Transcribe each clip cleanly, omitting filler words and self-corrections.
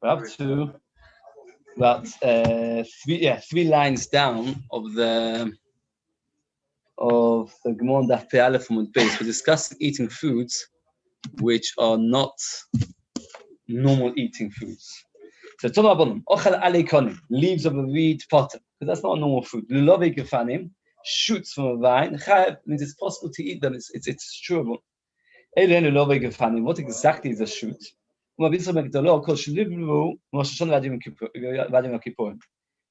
We're up to about three lines down of the Gemara Daf Pei Aleph from Beis. We're discussing eating foods which are not normal eating foods. So Ochel Aleikonim, leaves of a reed potter, because that's not a normal food. Lulove Gefanim, shoots from a vine. Chayav means it's possible to eat them. It's chewable. What exactly is a shoot? That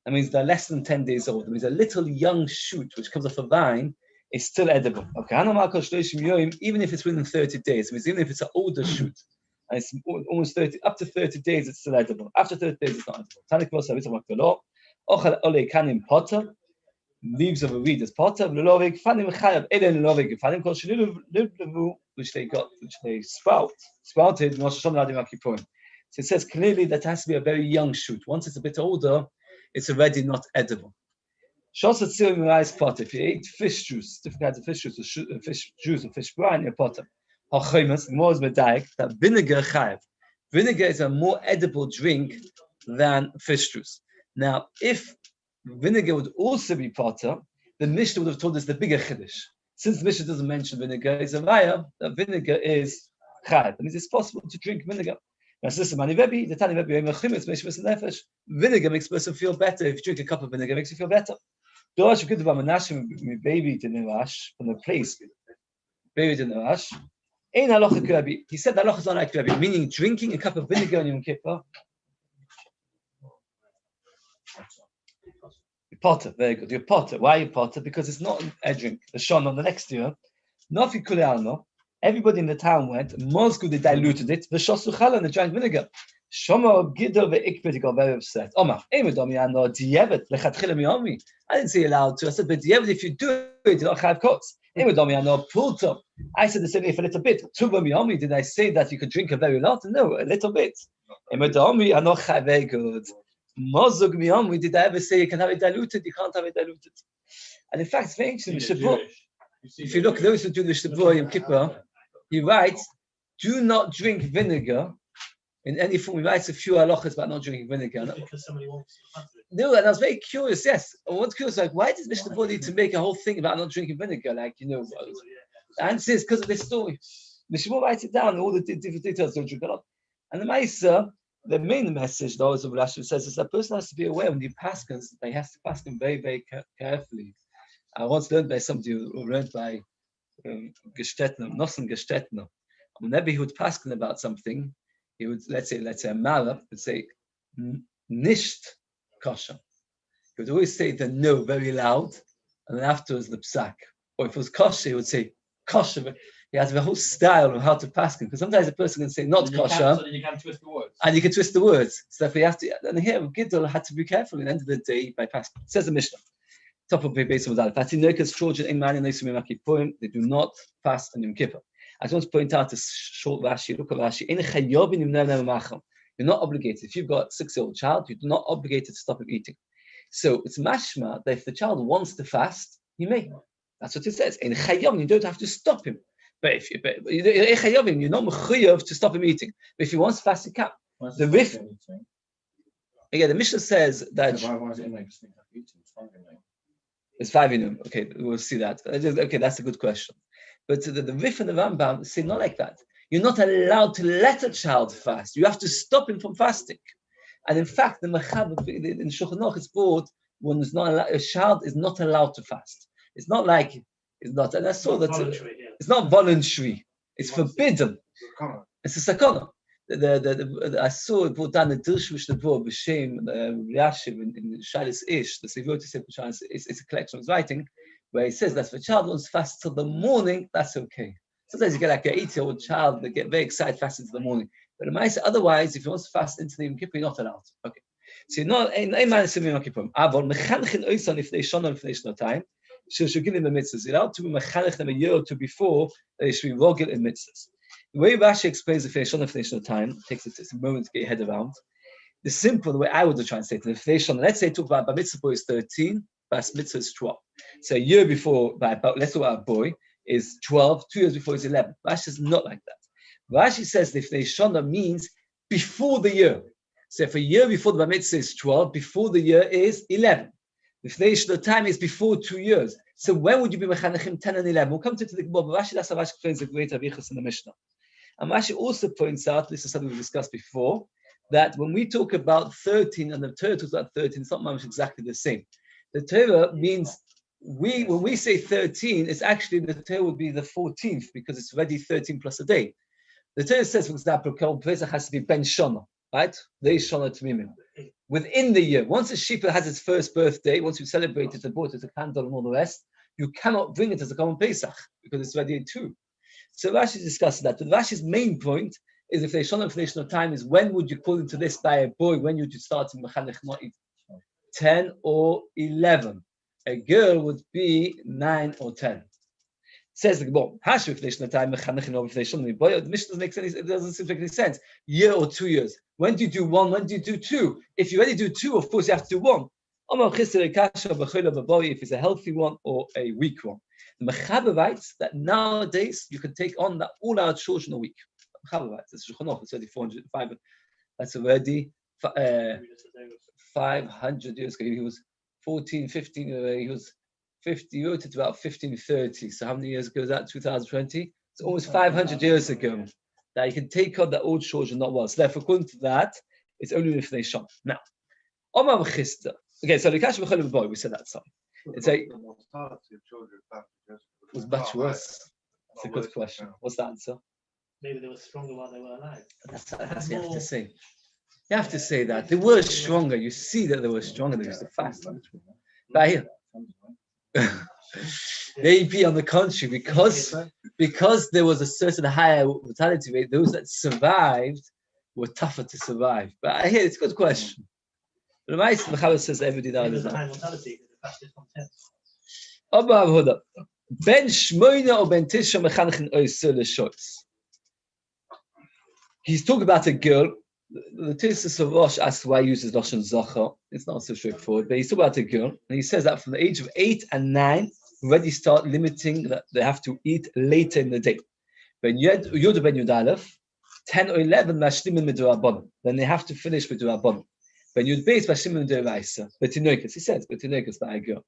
means they're less than 10 days old. That means a little young shoot which comes off a vine is still edible. Okay, even if it's within 30 days, it means even if it's an older shoot, and it's almost 30, up to 30 days, it's still edible. After 30 days, it's not edible. Leaves of a reed is potter, which they sprouted. So it says clearly that it has to be a very young shoot. Once it's a bit older, it's already not edible. If you ate fish juice, different kinds of fish juice, fish juice or fish brine, you're potter. That vinegar chayav. Vinegar is a more edible drink than fish juice. Now, if vinegar would also be potter, the Mishnah would have told us the bigger chiddush. Since the Mishnah doesn't mention vinegar, it's a raya that vinegar is chayav. That means it's possible to drink vinegar. Now, vinegar makes a person feel better. If you drink a cup of vinegar, it makes you feel better. From the place, baby didn't rush. He said that halacha is not like Rabbi, meaning drinking a cup of vinegar on Yom Kippur. You're potter, very good. You're potter. Why are you potter? Because it's not a drink. The Shon on the next year, Nofi Kuleano, everybody in the town went, Moscow, they diluted it, Veshosu Chala, and they drank vinegar. Shoma Gidol ve'ikpet, got very upset. Omar, Emedomiano, Dievet, Lechatchila Yomi. I didn't say allowed to. I said, but Dievet, if you do it, you don't have coats. Emedomiano, Pulto. I said the same if a little bit. Tuba Yomi, did I say that you could drink a very lot? No, a little bit. Emedomiano, very good. Mozug Yomi, did I ever say you can have it diluted? You can't have it diluted. And in fact, it's very interesting. If you look, those who do the Shabbat Yom Kippur, he writes, do not drink vinegar in any form. He writes a few halachas about not drinking vinegar. Because somebody wants to. No, and I was very curious, yes. I was curious, like, why does Mishnah need to make a whole thing about not drinking vinegar? Like, the answer is because of this story. Mishnah writes it down, all the different details, don't drink a lot. And the Maisa, the main message, though, as Rashi says, is that a person has to be aware when he paskins, they have to paskin very, very carefully. I once learned by somebody who learned by Gestetner, Nossen Gestetner. Whenever he would paskin about something, he would, let's say a Malach would say, Nisht kosher. He would always say the no very loud, and then afterwards the psak. Or if it was kosher, he would say kosher. He has a whole style of how to paskin, because sometimes a person can say not kosher, and you can twist the words. And you can twist the words. So we have to, and here Gidol had to be careful at the end of the day by paskin. It says the Mishnah. Top of Beis of Children, they do not fast on Yom Kippur. I just want to point out this short Rashi. Look at Rashi. You're not obligated. If you've got a 6-year-old child, you're not obligated to stop him eating. So it's mashma that if the child wants to fast, he may. That's what it says. In chayom, you don't have to stop him. But if you're not mechuyev to stop him eating. But if he wants to fast, he can. The Rif. Again, the Mishnah says that. It's 5 in. Okay, we'll see that. Okay, that's a good question. But the Rif and the Rambam say not like that. You're not allowed to let a child fast. You have to stop him from fasting. And in fact, the Mechab in Shulchan Aruch is brought when a child is not allowed to fast. It's not like it's not. And I saw that it's not voluntary. It's forbidden. It's a sakana. I saw it brought down the Dirshvish Nebuah b'Shem Yashiv in Shalis Ish. The Sevot Shalis it's a collection of his writing where he says that if a child wants to fast till the morning, that's okay. Sometimes you get like an 8-year-old child that get very excited fasting till the morning. But otherwise, if he wants to fast into the Yom Kippur, you're not allowed. Okay. So you're not in man to Yom Kippur. Avol mechanchin oisan if they shon on if they shon time. Should give them the mitzvahs. You're allowed to be mechanech them a year or two before they should be rogel in mitzvahs. The way Rashi explains the Fnei Shana time takes it a moment to get your head around. The way I would translate it, the Fnei Shana, let's say talk about Bar Mitzvah boy is 13, Bas Mitzvah is 12. So a year before, let's talk about a boy. is 12, 2 years before is 11. Rashi is not like that. Rashi says if the Shana means before the year. So if a year before the Bar Mitzvah is 12, before the year is 11. If the time is before 2 years. So when would you be Mechanechim 10 and 11? We'll come to the Gemara, but Rashi, that's how Rashi explains the great Avichas in the Mishnah. And Rashi also points out, this is something we discussed before, that when we talk about 13 and the Torah talks about 13, it's not much exactly the same. The Torah means, when we say 13, it's actually the Torah would be the 14th because it's already 13 plus a day. The Torah says, for example, Kol Pesach has to be Ben Shana, right? They Shana Tmimim. Within the year, once a Shipah has its first birthday, once you celebrate it and bought it, a candle and all the rest, you cannot bring it as a common Pesach because it's already 2. So Rashi discusses that. But Rashi's main point is if the Shana of time is when would you call into this by a boy, when would you start in Mechanech Ma'id? 10 or 11. A girl would be 9 or 10. Says the Gemara, the Mishnah makes any, it doesn't seem to make any sense. Year or 2 years. When do you do 1? When do you do 2? If you already do 2, of course you have to do 1. If it's a healthy one or a weak one. The Mechaber writes that nowadays you can take on that all our children a week. Mechaber writes, it's already 405. That's already 500 years ago. He was 14, 15, he was 50, he wrote it about 1530. So how many years ago is that? 2020? It's almost 500 years ago that you can take on the old children not well. So therefore, according to that, it's only if they shop. Now, Omar Chista. Okay, so Likash B'Cholim Boy, we said that song. It's a was much worse. That's a good question. What's the answer? Maybe they were stronger while they were alive. That's what you have to say. You have to say that. They were stronger. You see that they were stronger. They used to fast. Right here. Maybe on the contrary, because there was a certain higher mortality rate, those that survived were tougher to survive. But I hear it's a good question. But the Mechaber says everybody died. There's a high mortality because the fasted from 10. Abba Yehuda, Ben Shmoina or Ben Tisha Mechanechin Oisel Shoyz. He's talking about a girl. The Tisha of Rosh asks why he uses Lashon Zachar. It's not so straightforward, but he's talking about a girl, and he says that from the age of 8 and 9, already start limiting that they have to eat later in the day. Ben Yud Ben Yud Aleph, 10 or 11 Mashlimin Midurabon. Then they have to finish Midurabon. Ben Yud Beis Mashlimin Miduraisa. Betinoikas, he says Betinoikas by a girl.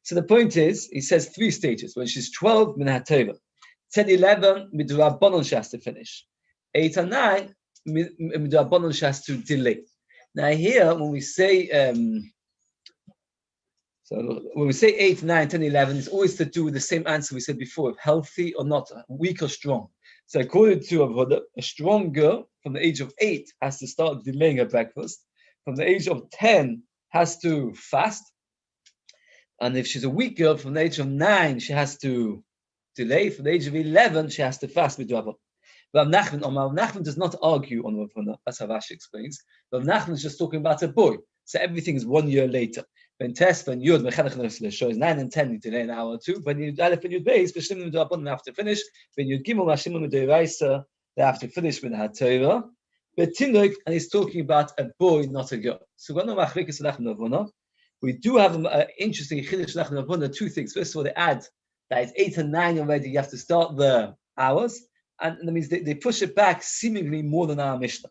So the point is, he says 3 stages. When she's 12, Min HaTorah. 10, 11, Midurabonon she has to finish. 8 and 9, Midurabonon she has to delay. Now here, when we say 8, 9, 10, 11, it's always to do with the same answer we said before, healthy or not, weak or strong. So according to Yehuda, a strong girl from the age of 8 has to start delaying her breakfast. From the age of 10 has to fast. And if she's a weak girl, from the age of 9, she has to delay. From the age of 11, she has to fast with Rav Nachman does not argue on Rav Huna. That's how Rashi explains. Rav Nachman is just talking about a boy. So everything is 1 year later. When Tess, when Yud, shows 9 and 10, you delay an hour or 2. When you Aleph and Yud Beis, they have to finish. When Yud Gimel, they have to finish with HaTorah. But Tinuk, and he's talking about a boy, not a girl. So we do have an interesting chiddush. 2 things. First of all, they add that it's 8 and 9 already. You have to start the hours, and that means they push it back seemingly more than our Mishnah.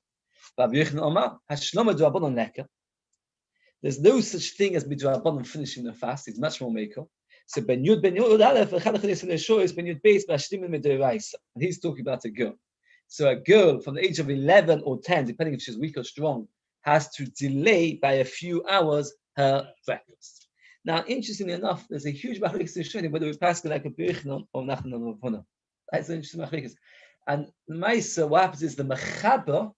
There's no such thing as midrabanan finishing the fast. It's much more maker. So Ben Yud Aleph Ben Yud Beis Bashlimin Miduraisa, and he's talking about a girl. So a girl from the age of 11 or 10, depending if she's weak or strong, has to delay by a few hours her breakfast. Now, interestingly enough, there's a huge machlekes in Shoni whether we pass like a Beichnon or Nachman or Rav Huna. That's an interesting machlekes. And the Ma'aser, what happens is the Mechaber,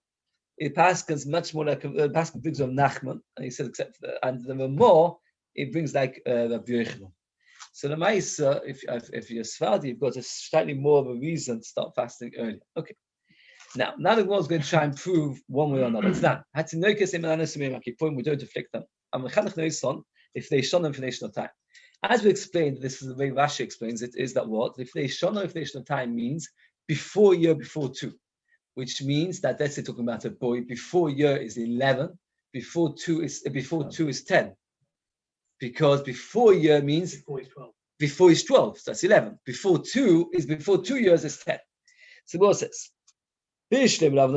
it passes much more like a passes brings of Nachman, and he says except for the, and the more it brings like Rabbi Yochanan. So the Ma'aser, if you're Sephardi, you've got a slightly more of a reason to start fasting earlier. Okay. Now the world's going to try and prove one way or another. It's that. We don't deflect them. If they shon them for national time. As we explained, this is the way Rashi explains it, is that what? If they shon them for national time means before year, before 2. Which means that let's say talking about a boy, before year is 11, before 2 is 10. Because before year means before he's 12. before is 12, so that's 11. Before 2 years is 10. So what says? That's how you have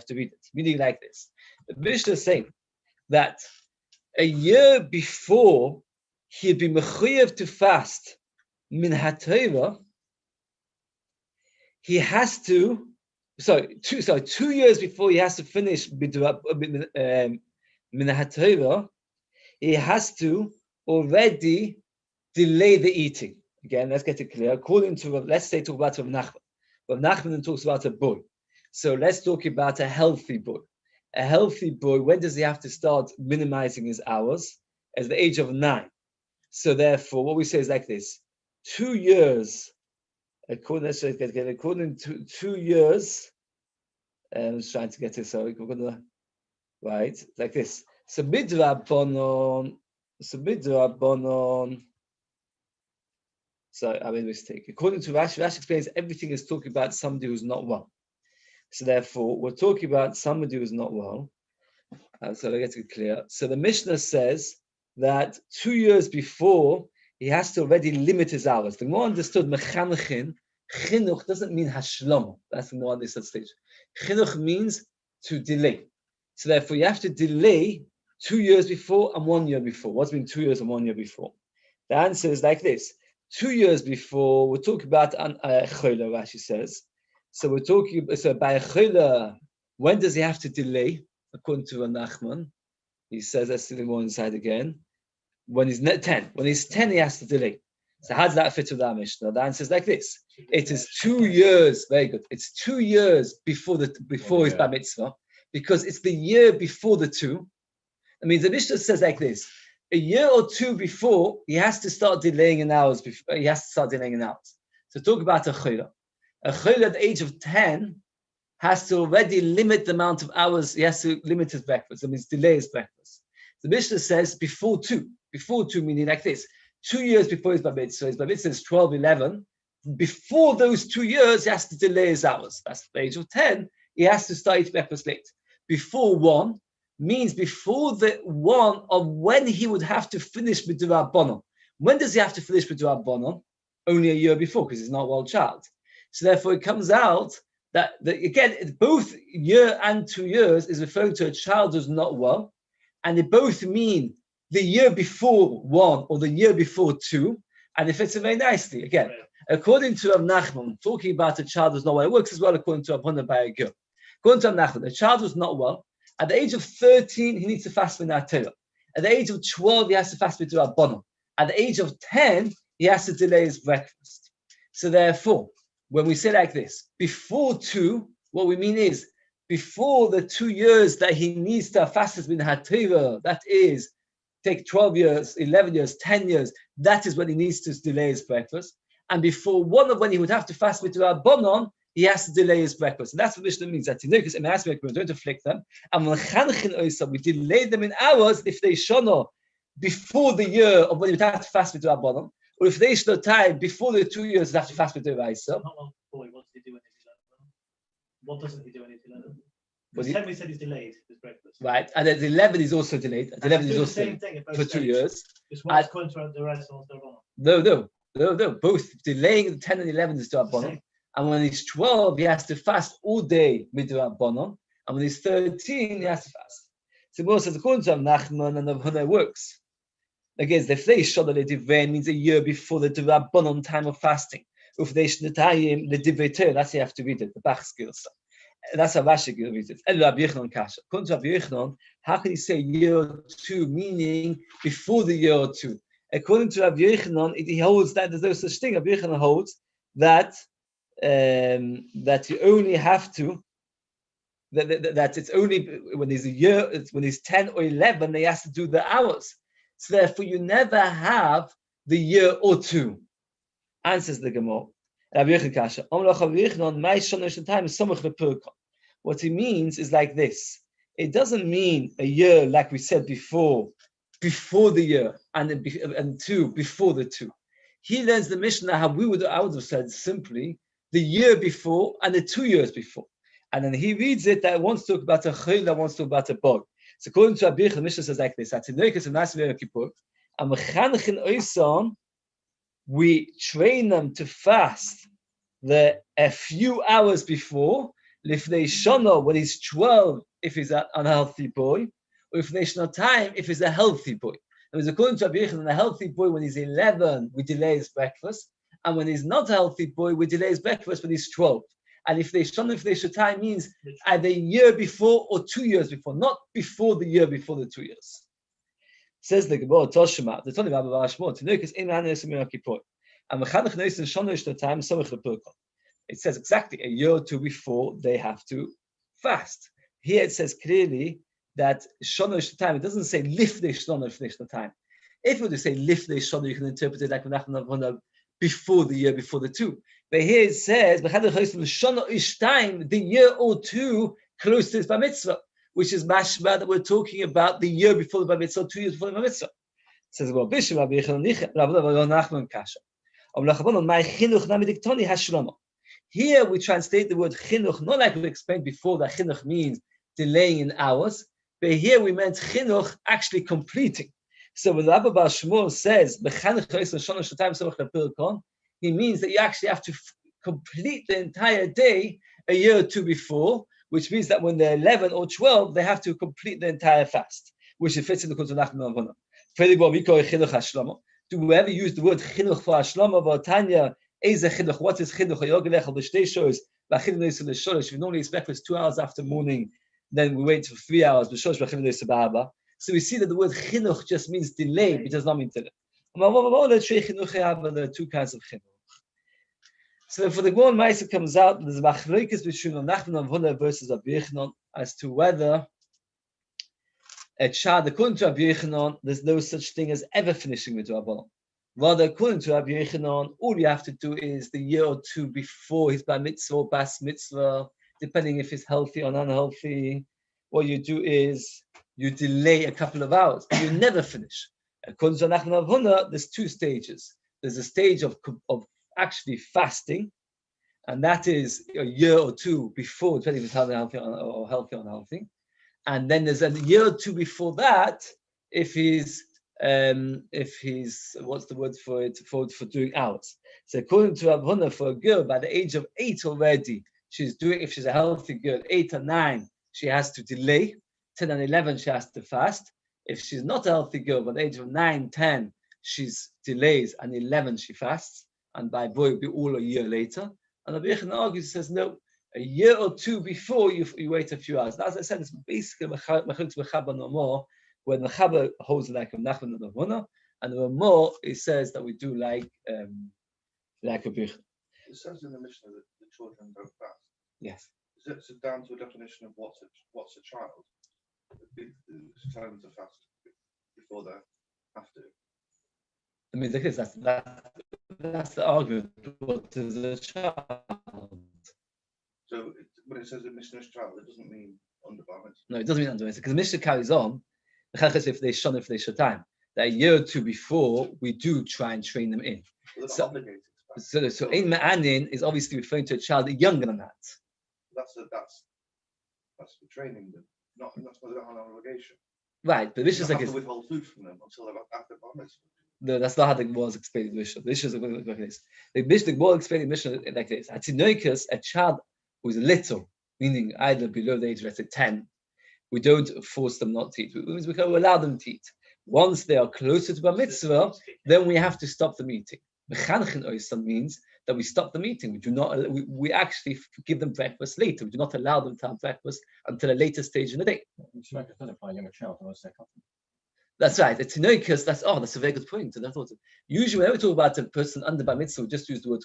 to read it. Meaning like this. The Mishnah is saying that a year before he'd be mechuyev to fast min haTorah, he has to, 2 years before he has to finish min haTorah, he has to already delay the eating. Again, let's get it clear. According to, let's say, talk about Rav Nachman. Rav Nachman talks about a boy. So let's talk about a healthy boy. A healthy boy, when does he have to start minimizing his hours? At the age of 9. So therefore, what we say is like this: 2 years. According to 2 years, I'm just trying to get it. Sorry, right, like this. So midrabanon. So I made a mistake. According to Rashi, Rashi explains everything is talking about somebody who's not well. So therefore, we're talking about somebody who's not well. So let's get it clear. So the Mishnah says that 2 years before, he has to already limit his hours. The more understood, mechanechin, chinuch doesn't mean hashlama. That's the more understood stage. Chinuch means to delay. So therefore, you have to delay 2 years before and 1 year before. What's been 2 years and 1 year before? The answer is like this. 2 years before, we're talking about chola, Rashi says. So we're talking, so by chola, when does he have to delay? According to Rav Nachman, he says, let's see the more inside again. When he's 10. When he's 10, he has to delay. So how does that fit with our Mishnah? The answer is like this. It is 2 years, very good. It's 2 years before his bar mitzvah, because it's the year before the 2. I mean, the Mishnah says like this. A year or 2 before, he has to start delaying in hours. So talk about a chola. A chola at the age of 10 has to already limit the amount of hours. He has to limit his breakfast. That means delay his breakfast. The Mishnah says before 2. Before 2 meaning like this. 2 years before his bar mitzvah. So his bar mitzvah is 12, 11. Before those 2 years, he has to delay his hours. That's the age of 10. He has to start eating breakfast late. Before 1 means before the 1 of when he would have to finish B'durabanan. When does he have to finish B'durabanan? Only a year before, because he's not a well child. So therefore, it comes out that again, both year and 2 years is referring to a child who's not well, and they both mean the year before 1 or the year before 2, and it fits it very nicely. Again, according to Rav Nachman, talking about a child who's not well, it works as well according to Rav Huna by a girl. According to Rav Nachman, a child who's not well, at the age of 13, he needs to fast min haTorah. At the age of 12, he has to fast b'durabanan. At the age of 10, he has to delay his breakfast. So therefore, when we say like this, before 2, what we mean is, before the 2 years that he needs to fast min haTorah, that is, take 12 years, 11 years, 10 years, that is when he needs to delay his breakfast. And before 1 of when he would have to fast b'durabanan, he has to delay his breakfast. And that's what Mishnah means. That we don't afflict them. And we delay them in hours if they shona before the year of when he would have to fast with Rabbanon, or if they shona time before the 2 years they have to fast with Raisa. What does he do when he's 11? What doesn't he do when he's 11? Because 10 we said he's delayed his breakfast. Right, and at 11 is also delayed. At 11 is also same thing for 2 years. Just one's contract the rest of the Rabbanon. No. Both delaying 10 and 11 is to Rabbanon. And when he's 12, he has to fast all day midrabanan. And when he's 13, he has to fast. So Moses says, according to Nachman and Rav Huna, works. Again, the Fleish Shodale Divrei means a year before the Durabanan time of fasting. Ufneish Netayim the Divrei, that's how you have to read it, the Bach skills. That's how Rashi reads it. And Rabbi Yochanan Kasha. According to Rabbi Yochanan, how can he say year or 2, meaning before the year or 2? According to Rabbi Yochanan, he holds that there's no such thing. Rabbi Yochanan holds that you only have to, that it's only when he's a year, when he's 10 or 11, he has to do the hours. So therefore, you never have the year or 2. Answers the Gemara. What he means is like this. It doesn't mean a year like we said before the year, and 2 before the 2. He learns the Mishnah how I would have said simply the year before and the 2 years before. And then he reads it that wants to talk about a chayla, wants to talk about a bog. So according to Rabbi, the Mishnah says like this: Atinoikus and Masim Yom Kippur, and Mechanechin Oison, we train them to fast a few hours before, Lifnei Shana, when he's 12, if he's an unhealthy boy, or Lifnei Shana time, if he's a healthy boy. And according to Rabbi Yechon, a healthy boy, when he's 11, we delay his breakfast, and when he's not a healthy boy, we delay his breakfast when he's 12. And if Lifnei Shana time means either a year before or 2 years before, not before the year before the 2 years. Says the Gemara Toshima, the Tony Rabbi Bashmor, Tinokus in Hanes Yom Kippur. And Mechanech Neisen Shana Ishna time Samech Lepilkon. It says exactly a year or two before they have to fast. Here it says clearly that Shana Ishna time. It doesn't say Lifnei Shana time. If you were to say Lifnei Shana, you can interpret it like before the year before the two. But here it says Mechanech Neisen Shana Ishna time, the year or two close to his bar mitzvah, which is mashma that we're talking about the year before the bar mitzvah, 2 years before the bar mitzvah. It says, well, Bishop Rabbi Yechon Kasha. Here we translate the word chinuch, not like we explained before that chinuch means delaying in hours, but here we meant chinuch actually completing. So when Rabbi Bar Shmuel says, he means that you actually have to complete the entire day a year or two before, which means that when they're 11 or 12, they have to complete the entire fast, which fits in the Kuntu Nachman Avona. Do we ever use the word chinuch for Hashlama? Vatanya, Eze chinuch. What is chinuch? We normally expect it's 2 hours after morning, then we wait for 3 hours. So we see that the word chinuch just means delay, it does not mean delay. There are two kinds of chinuch. So for the Gemara Ma'aser comes out, there's a machlokes between Nachman Avona versus Rabbi Yechon as to whether a child, according to Rabbi Yechon, there's no such thing as ever finishing with Rabbanon. Rather, according to Rabbi Yechon, all you have to do is the year or two before his bar mitzvah or bas mitzvah, depending if he's healthy or unhealthy. What you do is you delay a couple of hours, but you never finish. According to Nachman Avona, there's two stages. There's a stage of actually fasting, and that is a year or two before, depending if he's healthy or unhealthy. And then there's a year or two before that, if he's what's the word for it, for doing hours. So according to Rav Huna, for a girl by the age of 8 already, she's doing, if she's a healthy girl, 8 or 9, she has to delay. 10 and 11, she has to fast. If she's not a healthy girl, by the age of 9, 10, she's delays, and 11 she fasts, and by boy it'll be all a year later. And Rabbi Yechon argues, says no, a year or two before you wait a few hours. Now, as I said, it's basically Mechaba no more, when Mechaba holds like a Nachman and Avona, and the more it says that we do like a Bich. It says in the Mishnah that the children don't fast. Yes. Is it down to a definition of what's a child? It's telling them to fast before they have to. I mean, that's the argument. What is a child? So when it says a Mishnah's child, it doesn't mean under bar mitzvah. No, it doesn't mean under mitzvah, because the Mishnah carries on. If they shun, if they shut time, that a year or two before we do try and train them in. Well, so obligated. So ein ma'anin is obviously referring to a child younger than that. That's for training them. That's not an obligation. Right, but this is like to withhold food from them until they're after bar mitzvah. No, that's not how the Gemara is explaining the Mishnah. The Mishnah is like this. The Gemara explaining the Mishnah like this. Atinoikus, a child who is little, meaning either below the age of, let's say, 10, we don't force them not to eat. It means we can allow them to eat. Once they are closer to bar mitzvah, then we have to stop them eating. Mechanchen oisam means that we stop them eating. We do not. We actually give them breakfast later. We do not allow them to have breakfast until a later stage in the day. That's right. A tinoikus. That's a very good point. Usually, whenever we talk about a person under bar mitzvah, we just use the word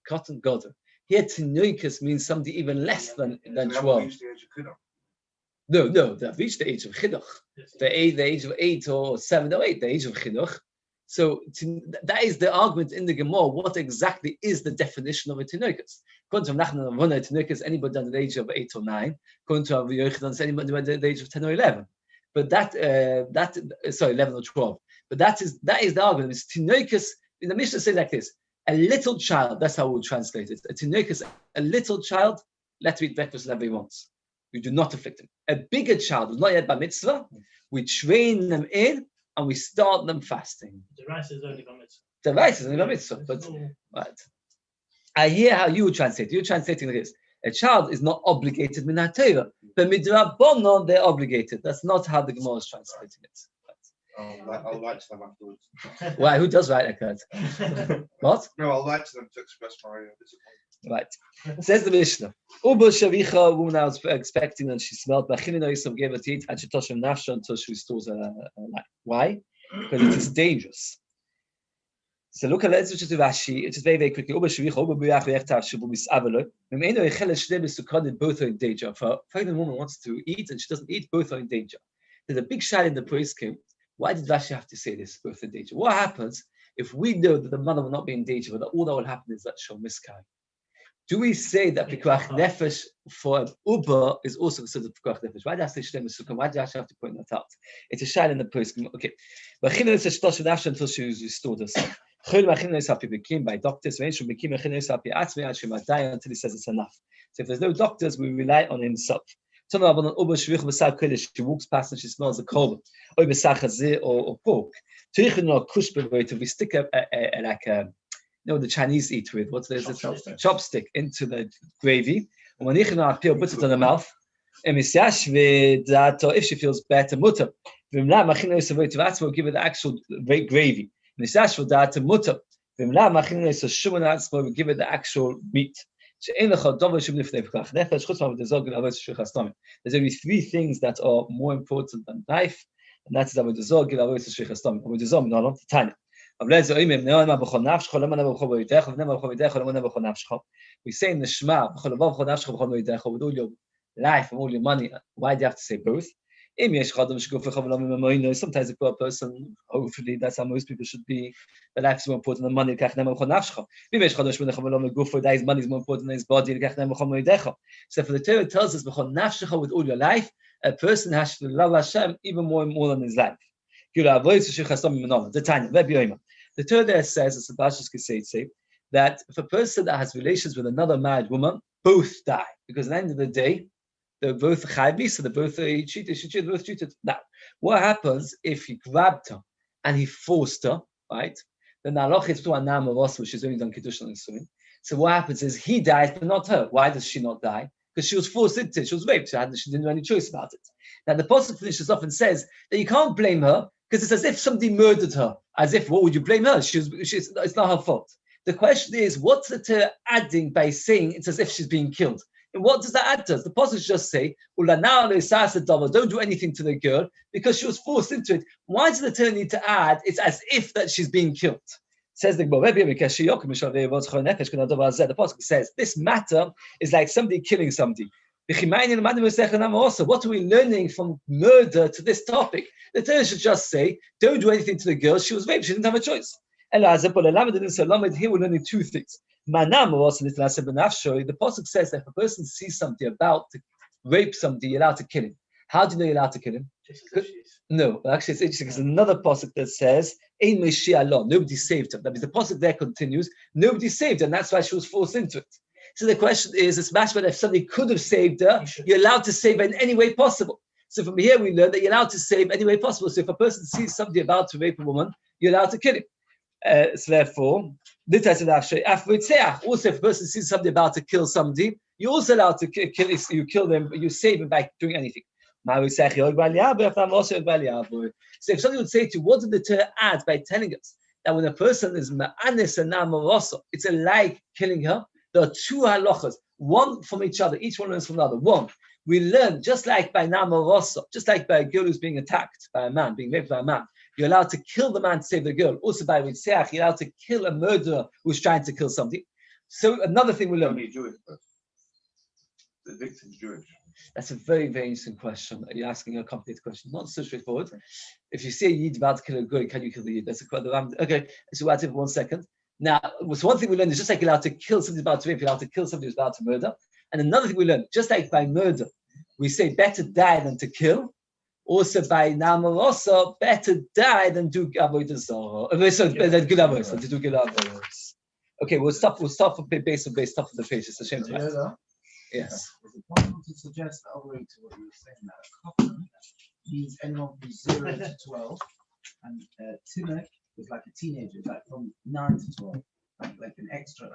cotton goder. Here, tinoikus means somebody even less than 12. No, they've reached the age of chinuch. The age of 8 or 7 or 8, the age of chinuch. So that is the argument in the Gemara. What exactly is the definition of a tinoikus? According to Nachman Avona, a tinoikus is anybody under the age of 8 or 9. According to Rabbi Yochanan, it's anybody under the age of 10 or 11. But 11 or 12. But that is the argument. It's tinoikus. In the Mishnah says like this: a little child. That's how we'll translate it. A tinoikus, a little child. Let him eat breakfast whenever he wants. we do not afflict them. A bigger child who's not yet bar mitzvah, we train them in and we start them fasting. The rice is only bar mitzvah. The rice is only bar mitzvah, but right. I hear how you would translate. You're translating like this. A child is not obligated min ha-Torah, but midrabanan they're obligated. That's not how the Gemara is translating it. I'll write to them afterwards. Why? Who does write like that? What? No, I'll write to them to express my disappointment. Right. Says the Mishnah. Uba shavicha, woman I was expecting and she smelled. Bachilino Yisrael gave her to eat and she touched him nafsha until she restores her life. Why? Because it is dangerous. So look at let's just do Rashi. It is very, very quickly. Uba shavicha, uba buyach ve'echtav shabu misavelo. Memeno echel shnei misukad, both are in danger. If a pregnant woman wants to eat and she doesn't eat, both are in danger. There's a big shot in the priest came. Why did Rashi have to say this, both in danger? What happens if we know that the mother will not be in danger, but that all that will happen is that she'll miscarry? Do we say that pikuach nefesh for an uber is also considered pikuach nefesh? Why does it say shnei mesukah? Why do Rashi have to point that out? It's a shayla in the priest. Okay. Until she was restored herself. By doctors, until he says it's enough. So if there's no doctors, we rely on himself. She walks past and she smells a korban, or pork. We stick the Chinese eat with, what's this? Chopstick into the gravy. Puts it on the mouth. If she feels better, mutter. We'll give her the actual gravy. We'll give her the actual meat. There's only 3 things that are more important than life, and that's the we say in the Shema, with all your life and all your money. Why do you have to say both? Sometimes a poor person, hopefully that's how most people should be, the life is more important than money. That his money is more important than his body. So for the Torah tells us with all your life, a person has to love Hashem even more and more than his life. The Torah there says, as the Pashas say, that if a person that has relations with another married woman, both die. Because at the end of the day, they're both chayvi, so they're both cheated, both cheated. Now, what happens if he grabbed her and he forced her, right? Then Naloch is to Anam Avos, which is only done Kiddush and Nisuin. So what happens is he dies, but not her. Why does she not die? Because she was forced into it, she was raped, she didn't have any choice about it. Now the Apostle finishes off and says that you can't blame her, because it's as if somebody murdered her. As if, what would you blame her? It's not her fault. The question is, what's the Torah adding by saying it's as if she's being killed? And what does that add to us? The apostles just say, don't do anything to the girl because she was forced into it. Why does the Torah need to add, it's as if that she's being killed? Says the apostle says, this matter is like somebody killing somebody. What are we learning from murder to this topic? The Torah should just say, don't do anything to the girl. She was raped. She didn't have a choice. Here we're learning 2 things. The Pasuk says that if a person sees somebody about to rape somebody, you're allowed to kill him. How do you know you're allowed to kill him? No, actually it's interesting because another Pasuk that says, nobody saved her. That means the Pasuk there continues, nobody saved her, and that's why she was forced into it. So the question is, it's mashma if somebody could have saved her, you're allowed to save her in any way possible. So from here we learn that you're allowed to save any way possible. So if a person sees somebody about to rape a woman, you're allowed to kill him. So therefore, also if a person sees somebody about to kill somebody, you're also allowed to kill. You kill them, you save them by doing anything. So if somebody would say to you, what did the Torah add by telling us that when a person is ma'anis and na'amarosa, it's like killing her? There are 2 halachas, one from each other, each one learns from another. One, we learn just like by na'amarosa, just like by a girl who's being attacked by a man, being raped by a man. You're allowed to kill the man to save the girl. Also by Ritzeach, you're allowed to kill a murderer who's trying to kill somebody. So another thing we learn. The victim's Jewish. That's a very, very interesting question. You're asking a complicated question. Not so straightforward. If you see a Yid about to kill a goy, can you kill the Yid? That's a question. Okay, so we'll take for 1 second. Now, so one thing we learn is just like you're allowed to kill somebody about to rape, you're allowed to kill somebody who's about to murder. And another thing we learn, just like by murder, we say better die than to kill. Also by Namarosa, better die than do avodah zarah. Than good avodah, to do good avodah. Okay, we'll stop for base, stop for the page. It's a shame to Yes. Is it possible to suggest the other way to what you were saying, that a katan means anyone from 0 to 12, and tinek is like a teenager, like from 9 to 12, like an extra, like